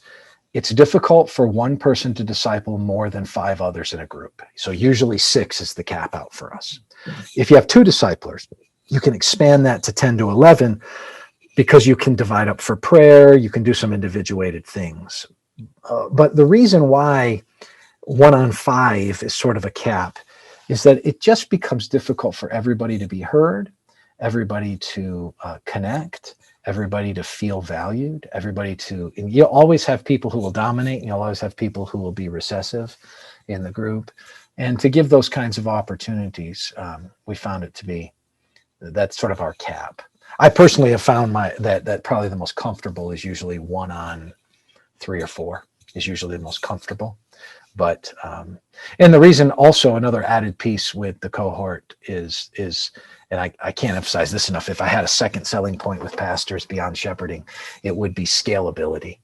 it's difficult for one person to disciple more than 5 others in a group. So usually 6 is the cap out for us. If you have 2 disciplers, you can expand that to 10 to 11 because you can divide up for prayer, you can do some individuated things. But the reason why 1 on 5 is sort of a cap is that it just becomes difficult for everybody to be heard, everybody to connect, everybody to feel valued, and you'll always have people who will dominate, and you'll always have people who will be recessive in the group. And to give those kinds of opportunities, we found it to be, that's sort of our cap. I personally have found that probably the most comfortable is usually 1 on 3 or 4 is usually the most comfortable. But and the reason also, another added piece with the cohort is and I can't emphasize this enough, if I had a second selling point with pastors beyond shepherding, it would be scalability.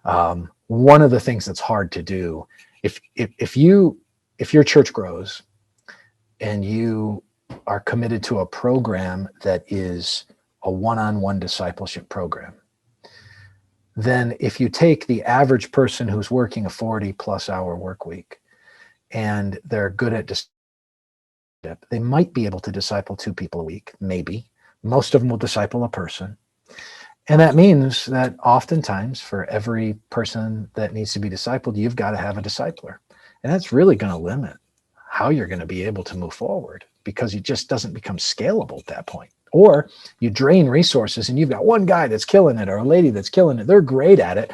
One of the things that's hard to do, if your church grows and you are committed to a program that is a one-on-one discipleship program, then if you take the average person who's working a 40+ hour work week and they're good at discipleship, they might be able to disciple 2 people a week, maybe. Most of them will disciple a person. And that means that oftentimes for every person that needs to be discipled, you've got to have a discipler. And that's really going to limit how you're going to be able to move forward, because it just doesn't become scalable at that point. Or you drain resources and you've got one guy that's killing it or a lady that's killing it. They're great at it.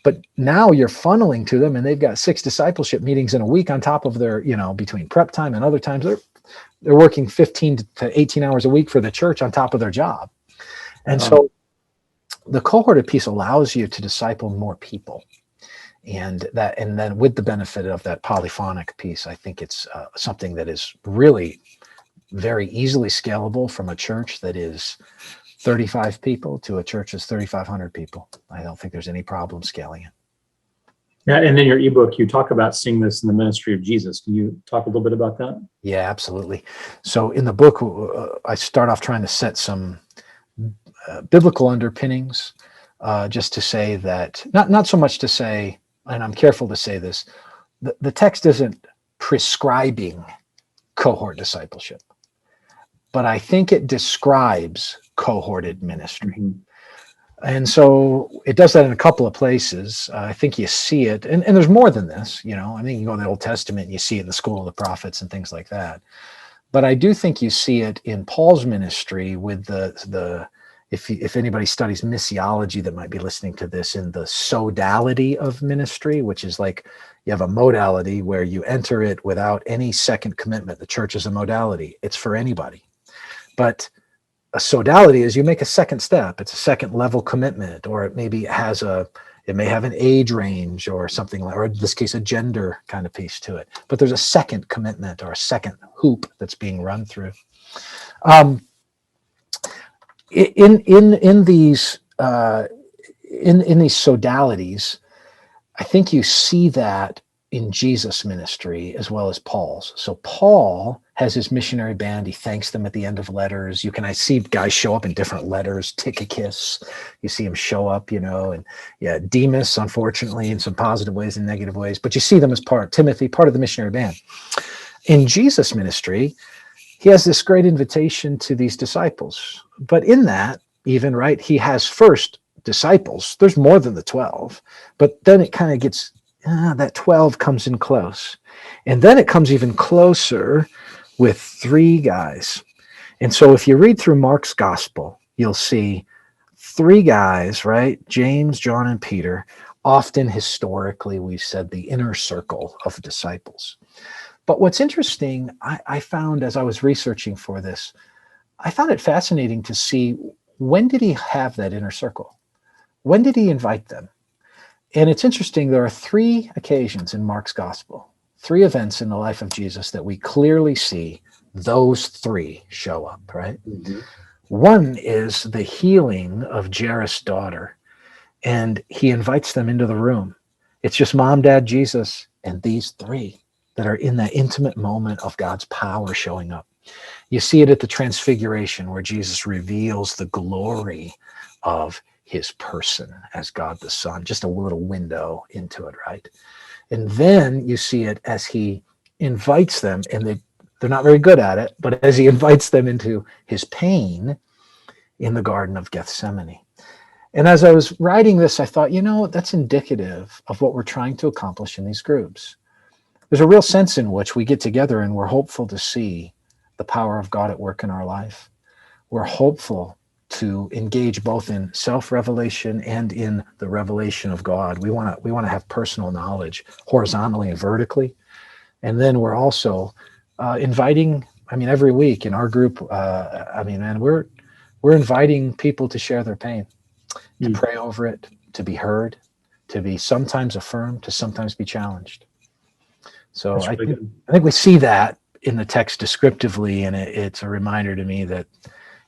But now you're funneling to them and they've got 6 discipleship meetings in a week on top of their, between prep time and other times. They're working 15 to 18 hours a week for the church on top of their job. And so the cohorted piece allows you to disciple more people. And then with the benefit of that polyphonic piece, I think it's something that is really very easily scalable from a church that is 35 people to a church that's 3,500 people. I don't think there's any problem scaling it. Yeah, and in your ebook, you talk about seeing this in the ministry of Jesus. Can you talk a little bit about that? Yeah, absolutely. So in the book, I start off trying to set some biblical underpinnings, just to say that, not so much to say, and I'm careful to say this, the text isn't prescribing cohort discipleship, but I think it describes cohorted ministry. Mm-hmm. And so it does that in a couple of places. I think you see it, and there's more than this, I think you go to the Old Testament and you see it in the School of the Prophets and things like that. But I do think you see it in Paul's ministry with if anybody studies missiology that might be listening to this, in the sodality of ministry, which is like you have a modality where you enter it without any second commitment. The church is a modality. It's for anybody. But a sodality is you make a second step. It's a second level commitment, or it maybe it may have an age range or something like, or in this case, a gender kind of piece to it. But there's a second commitment or a second hoop that's being run through. In these sodalities, I think you see that in Jesus' ministry as well as Paul's. So Paul has his missionary band. He thanks them at the end of letters. I see guys show up in different letters. Tychicus, you see him show up, and yeah, Demas, unfortunately, in some positive ways and negative ways, but you see them as Timothy, part of the missionary band. In Jesus' ministry, he has this great invitation to these disciples. But in that, even, right, he has first disciples. There's more than the 12, but then it kind of gets, that 12 comes in close. And then it comes even closer with 3 guys. And so if you read through Mark's gospel, you'll see three guys, right? James, John, and Peter. Often historically, we've said the inner circle of disciples. But what's interesting, I found as I was researching for this, I found it fascinating to see, when did he have that inner circle? When did he invite them? And it's interesting, there are three occasions in Mark's gospel, three events in the life of Jesus that we clearly see those three show up, right? Mm-hmm. One is the healing of Jairus' daughter, and he invites them into the room. It's just mom, dad, Jesus, and these three that are in that intimate moment of God's power showing up. You see it at the Transfiguration, where Jesus reveals the glory of his person as God the Son, just a little window into it, right? And then you see it as he invites them, and they're not very good at it, but as he invites them into his pain in the Garden of Gethsemane. And as I was writing this, I thought, that's indicative of what we're trying to accomplish in these groups. There's a real sense in which we get together and we're hopeful to see the power of God at work in our life. We're hopeful to engage both in self-revelation and in the revelation of God. We want to have personal knowledge horizontally and vertically. And then we're also inviting, every week in our group, we're inviting people to share their pain, to pray over it, to be heard, to be sometimes affirmed, to sometimes be challenged. So I think we see that in the text descriptively, and it's a reminder to me that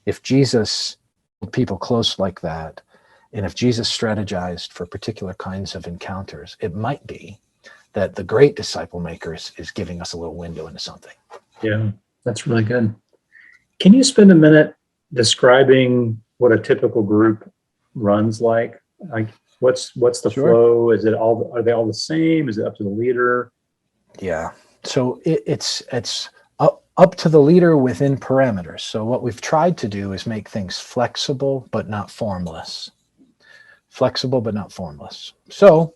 if Jesus held people close like that, and if Jesus strategized for particular kinds of encounters, it might be that the great disciple makers is giving us a little window into something. Yeah, that's really good. Can you spend a minute describing what a typical group runs like? Like, what's the Sure. flow? Are they all the same? Is it up to the leader? Yeah. So it's up to the leader within parameters. So what we've tried to do is make things flexible but not formless. Flexible but not formless. So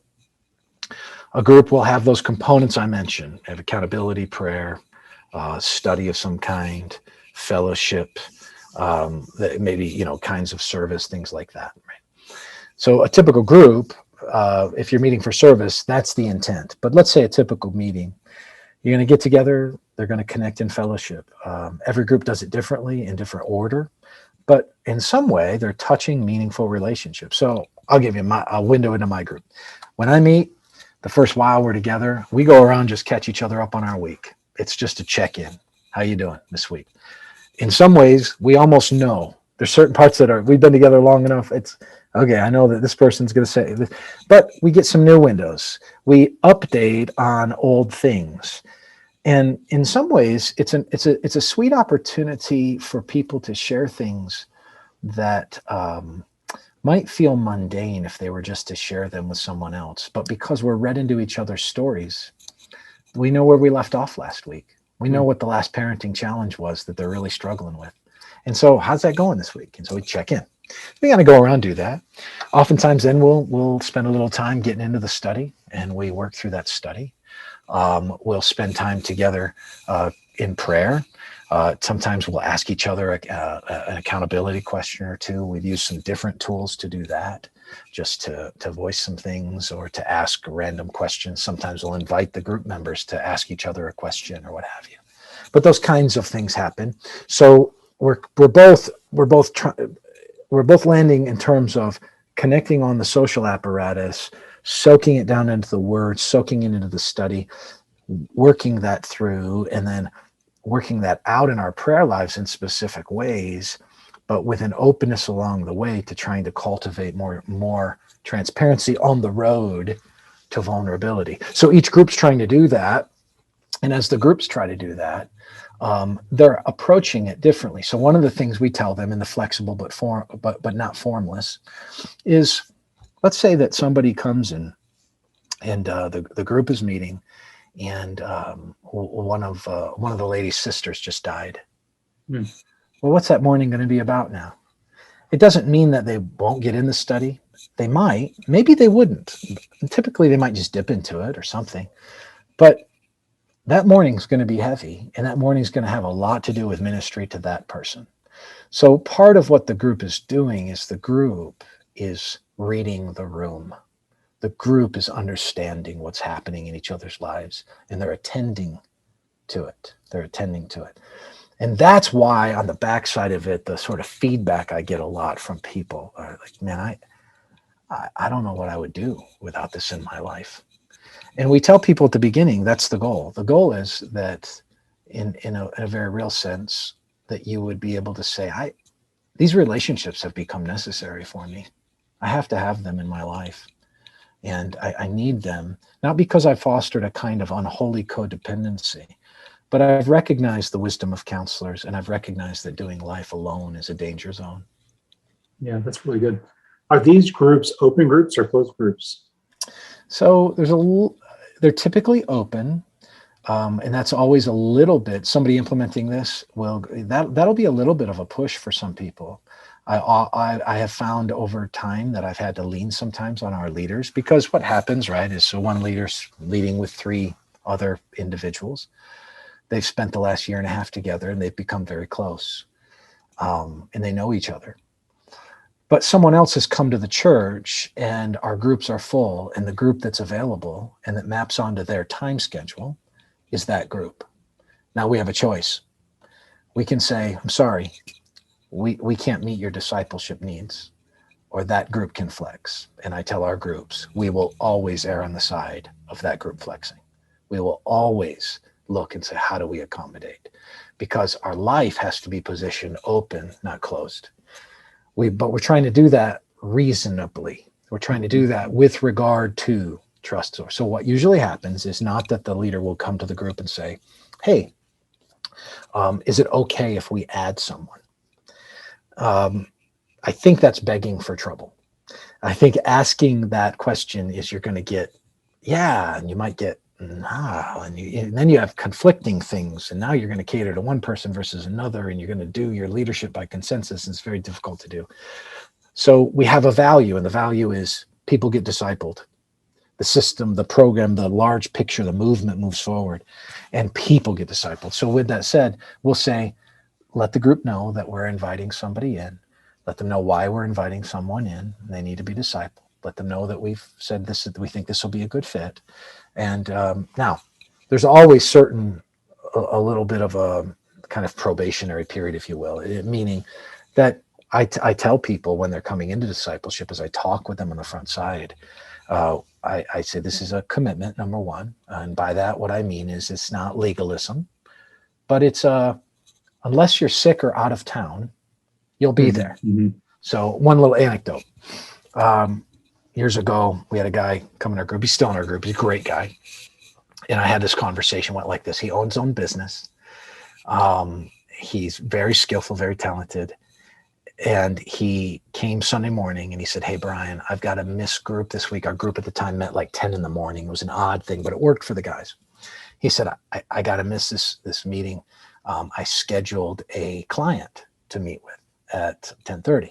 a group will have those components I mentioned: have accountability, prayer, study of some kind, fellowship, maybe kinds of service, things like that. Right? So a typical group, if you're meeting for service, that's the intent. But let's say a typical meeting, you're going to get together, they're going to connect in fellowship. Every group does it differently, in different order, but in some way they're touching meaningful relationships. So I'll give you a window into my group. When I meet, the first while we're together, we go around, just catch each other up on our week. It's just a check-in. How you doing this week? In some ways, we almost know. There's certain parts that we've been together long enough. It's okay. I know that this person's going to say this, but we get some new windows. We update on old things, and in some ways, it's a sweet opportunity for people to share things that might feel mundane if they were just to share them with someone else. But because we're read into each other's stories, we know where we left off last week. We know what the last parenting challenge was that they're really struggling with. And so how's that going this week? And so we check in. We got to go around and do that. Oftentimes then we'll spend a little time getting into the study, and we work through that study. We'll spend time together in prayer. Sometimes we'll ask each other an accountability question or two. We've used some different tools to do that, just to voice some things or to ask random questions. Sometimes we'll invite the group members to ask each other a question or what have you. But those kinds of things happen. So we're both landing in terms of connecting on the social apparatus, soaking it down into the words, soaking it into the study, working that through, and then working that out in our prayer lives in specific ways, but with an openness along the way to trying to cultivate more transparency on the road to vulnerability. So each group's trying to do that. And as the groups try to do that, they're approaching it differently. So one of the things we tell them in the flexible but not formless is, let's say that somebody comes in and the group is meeting, and one of the lady's sisters just died. Well, what's that morning going to be about now? It doesn't mean that they won't get in the study. They might, maybe they wouldn't. Typically they might just dip into it or something. But that morning's going to be heavy, and that morning's going to have a lot to do with ministry to that person. So part of what the group is doing is the group is reading the room. The group is understanding what's happening in each other's lives, and they're attending to it. They're attending to it. And that's why on the backside of it, the sort of feedback I get a lot from people are like, man, I don't know what I would do without this in my life. And we tell people at the beginning, that's the goal. The goal is that in a very real sense, that you would be able to say, these relationships have become necessary for me. I have to have them in my life. And I need them, not because I fostered a kind of unholy codependency, but I've recognized the wisdom of counselors, and I've recognized that doing life alone is a danger zone. Yeah, that's really good. Are these groups open groups or closed groups? So they're typically open, and that's always a little bit. Somebody implementing this that'll be a little bit of a push for some people. I have found over time that I've had to lean sometimes on our leaders, because what happens, right, is so one leader's leading with 3 other individuals. They've spent the last year and a half together, and they've become very close, and they know each other. But someone else has come to the church, and our groups are full, and the group that's available and that maps onto their time schedule is that group. Now we have a choice. We can say, I'm sorry, we can't meet your discipleship needs, or that group can flex. And I tell our groups, we will always err on the side of that group flexing. We will always look and say, how do we accommodate? Because our life has to be positioned open, not closed. But we're trying to do that reasonably. We're trying to do that with regard to trust. So what usually happens is not that the leader will come to the group and say, hey, is it okay if we add someone? I think that's begging for trouble. I think asking that question is you're going to get, yeah, and you might get, no, and then you have conflicting things, and now you're going to cater to one person versus another, and you're going to do your leadership by consensus, and it's very difficult to do. So we have a value, and the value is people get discipled. The system, the program, the large picture, the movement moves forward, and people get discipled. So with that said, we'll say, let the group know that we're inviting somebody in. Let them know why we're inviting someone in. They need to be discipled. Let them know that we've said this, that we think this will be a good fit. And now, there's always a little bit of a kind of probationary period, if you will, meaning that I tell people when they're coming into discipleship, as I talk with them on the front side, I say this is a commitment, number one. And by that, what I mean is it's not legalism, but it's unless you're sick or out of town, you'll be there. Mm-hmm. So one little anecdote. Years ago, we had a guy come in our group. He's still in our group. He's a great guy. And I had this conversation, went like this. He owns his own business. He's very skillful, very talented. And he came Sunday morning and he said, hey, Bryan, I've got a missed group this week. Our group at the time met like 10 in the morning. It was an odd thing, but it worked for the guys. He said, I got to miss this meeting. I scheduled a client to meet with at 10:30.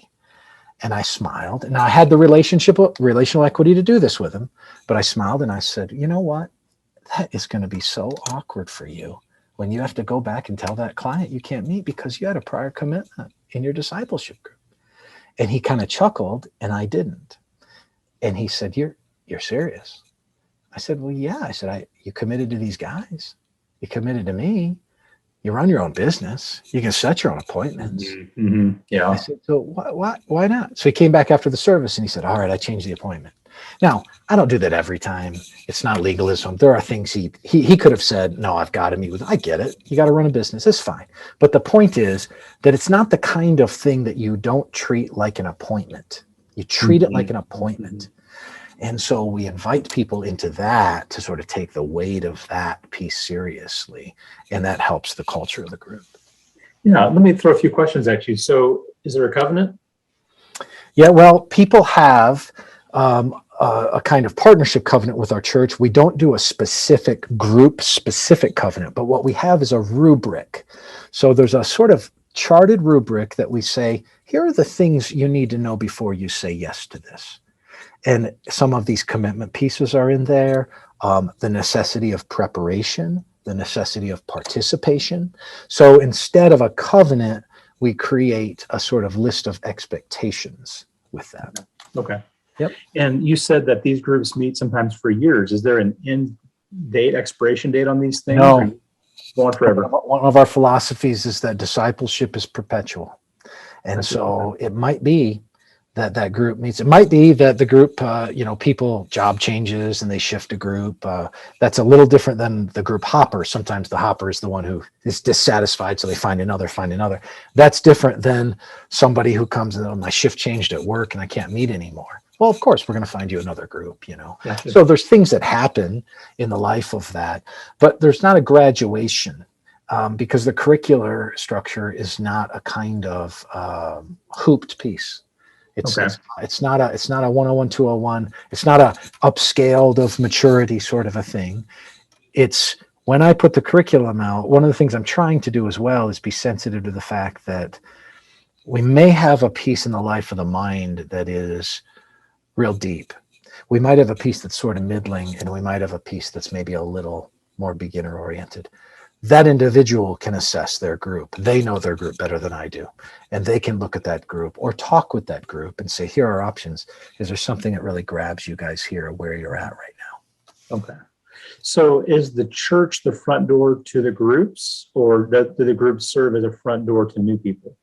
And I smiled, and I had the relational equity to do this with him, but I smiled and I said, you know what? That is going to be so awkward for you when you have to go back and tell that client you can't meet because you had a prior commitment in your discipleship group. And he kind of chuckled, and I didn't. And he said, you're serious? I said, well, yeah. I said, you committed to these guys. You committed to me. You run your own business. You can set your own appointments. Mm-hmm. Yeah. I said, so why not? So he came back after the service and he said, all right, I changed the appointment. Now, I don't do that every time. It's not legalism. There are things he could have said, no, I've got to meet with. I get it. You got to run a business. It's fine. But the point is that it's not the kind of thing that you don't treat like an appointment. You treat it like an appointment. And so we invite people into that to sort of take the weight of that piece seriously. And that helps the culture of the group. Yeah, let me throw a few questions at you. So is there a covenant? Yeah, well, people have a kind of partnership covenant with our church. We don't do a specific group-specific covenant, but what we have is a rubric. So there's a sort of charted rubric that we say, here are the things you need to know before you say yes to this. And some of these commitment pieces are in there, the necessity of preparation, the necessity of participation. So instead of a covenant, we create a sort of list of expectations with that. Okay. Yep. And you said that these groups meet sometimes for years. Is there an end date, expiration date on these things? No. Or going forever? One of our philosophies is that discipleship is perpetual. And so it might be that group meets. It might be that the group, people, job changes and they shift a group. That's a little different than the group hopper. Sometimes the hopper is the one who is dissatisfied, so they find another. That's different than somebody who comes and, oh, my shift changed at work and I can't meet anymore. Well, of course, we're going to find you another group, Gotcha. So there's things that happen in the life of that, but there's not a graduation. Because the curricular structure is not a kind of hooped piece. It's not a 101, 201. It's not a upscaled of maturity sort of a thing. It's when I put the curriculum out, one of the things I'm trying to do as well is be sensitive to the fact that we may have a piece in the life of the mind that is real deep. We might have a piece that's sort of middling, and we might have a piece that's maybe a little more beginner oriented. That individual can assess their group. They know their group better than I do. And they can look at that group or talk with that group and say, here are options. Is there something that really grabs you guys here where you're at right now? Okay. So is the church the front door to the groups, or do the groups serve as a front door to new people?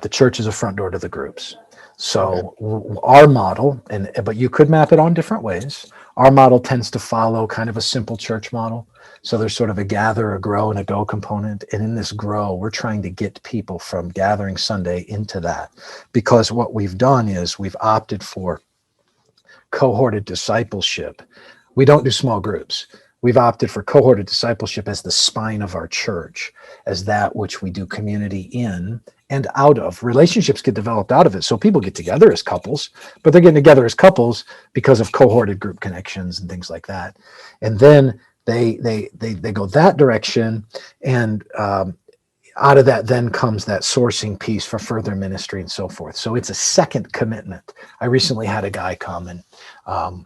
The church is a front door to the groups. So our model, but you could map it on different ways. Our model tends to follow kind of a simple church model. So there's sort of a gather, a grow, and a go component. And in this grow, we're trying to get people from gathering Sunday into that. Because what we've done is we've opted for cohorted discipleship. We don't do small groups. We've opted for cohorted discipleship as the spine of our church, as that which we do community in and out of. Relationships get developed out of it. So people get together as couples, but they're getting together as couples because of cohorted group connections and things like that. And then they go that direction, and out of that then comes that sourcing piece for further ministry and so forth. So it's a second commitment. I recently had a guy come and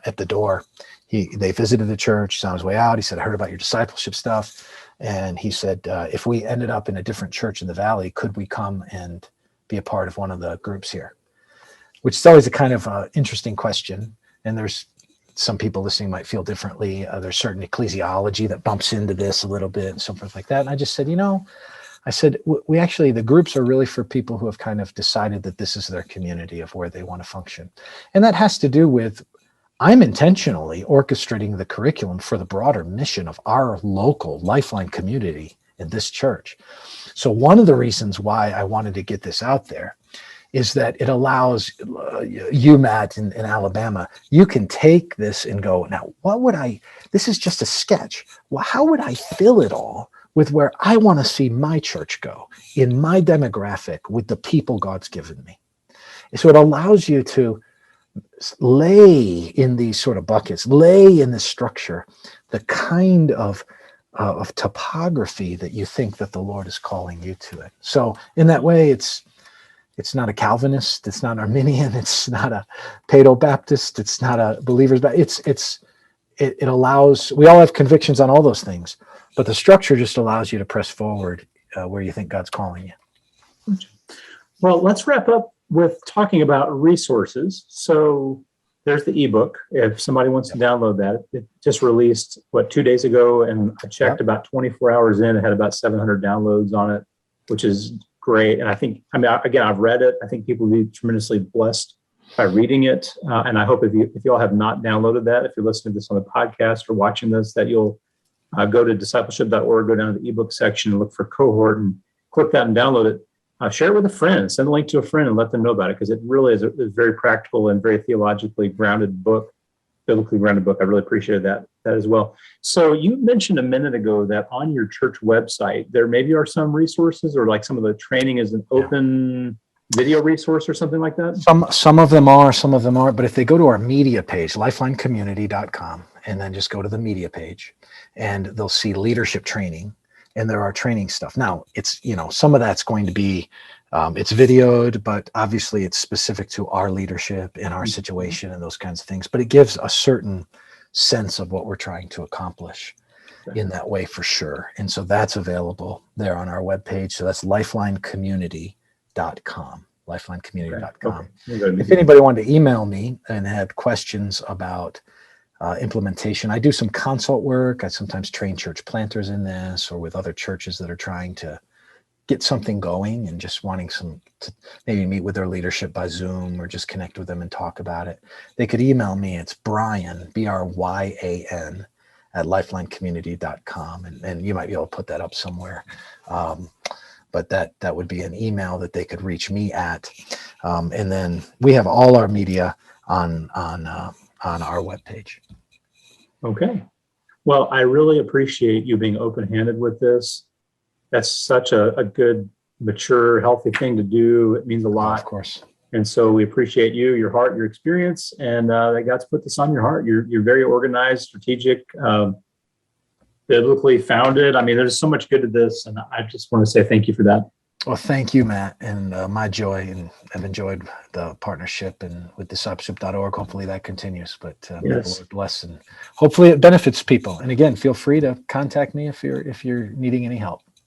at the door, they visited the church. He's on his way out. He said, I heard about your discipleship stuff. And he said, if we ended up in a different church in the Valley, could we come and be a part of one of the groups here? Which is always a kind of interesting question. And there's some people listening might feel differently. There's certain ecclesiology that bumps into this a little bit and so forth like that. And I just said, we actually, the groups are really for people who have kind of decided that this is their community of where they want to function. And that has to do with, I'm intentionally orchestrating the curriculum for the broader mission of our local Lifeline community in this church. So one of the reasons why I wanted to get this out there is that it allows you, Matt, in Alabama, you can take this and go, now, this is just a sketch. Well, how would I fill it all with where I want to see my church go in my demographic with the people God's given me? So it allows you to lay in these sort of buckets, lay in this structure, the kind of topography that you think that the Lord is calling you to it. So in that way, it's not a Calvinist, it's not Arminian, it's not a Paedo-Baptist, it's not a Believers, but it allows, we all have convictions on all those things, but the structure just allows you to press forward where you think God's calling you. Well, let's wrap up with talking about resources. So there's the ebook. If somebody wants to download that, it just released 2 days ago, and I checked about 24 hours in, it had about 700 downloads on it, which is great. And I've read it. I think people will be tremendously blessed by reading it. And I hope if you all have not downloaded that, if you're listening to this on the podcast or watching this, that you'll go to Discipleship.org, go down to the ebook section and look for Cohort and click that and download it. Share it with a friend, send a link to a friend and let them know about it, because it really is a very practical and very theologically grounded book, biblically grounded book. I really appreciated that as well. So you mentioned a minute ago that on your church website, there maybe are some resources, or like some of the training is an open video resource or something like that? Some of them are, some of them aren't. But if they go to our media page, lifelinecommunity.com, and then just go to the media page, and they'll see leadership training. And there are training stuff. Now, it's, some of that's going to be, it's videoed, but obviously it's specific to our leadership and our situation and those kinds of things. But it gives a certain sense of what we're trying to accomplish in that way for sure. And so that's available there on our webpage. So that's lifelinecommunity.com. lifelinecommunity.com. lifelinecommunity.com. Okay. We'll go to If media. anybody wanted to email me and had questions about implementation, I do some consult work. I sometimes train church planters in this, or with other churches that are trying to get something going and just wanting to maybe meet with their leadership by Zoom or just connect with them and talk about it. They could email me. It's Bryan, Bryan, at lifelinecommunity.com. And you might be able to put that up somewhere. But that would be an email that they could reach me at. And then we have all our media on our webpage. Okay. Well, I really appreciate you being open-handed with this. That's such a good, mature, healthy thing to do. It means a lot. Of course. And so we appreciate you, your heart, your experience, and that God's put this on your heart. You're very organized, strategic, biblically founded. I mean, there's so much good to this, and I just want to say thank you for that. Well, thank you, Matt, and my joy, and I've enjoyed the partnership and with Discipleship.org. Hopefully that continues, but may the Yes. Lord bless, and hopefully it benefits people. And again, feel free to contact me if you're needing any help.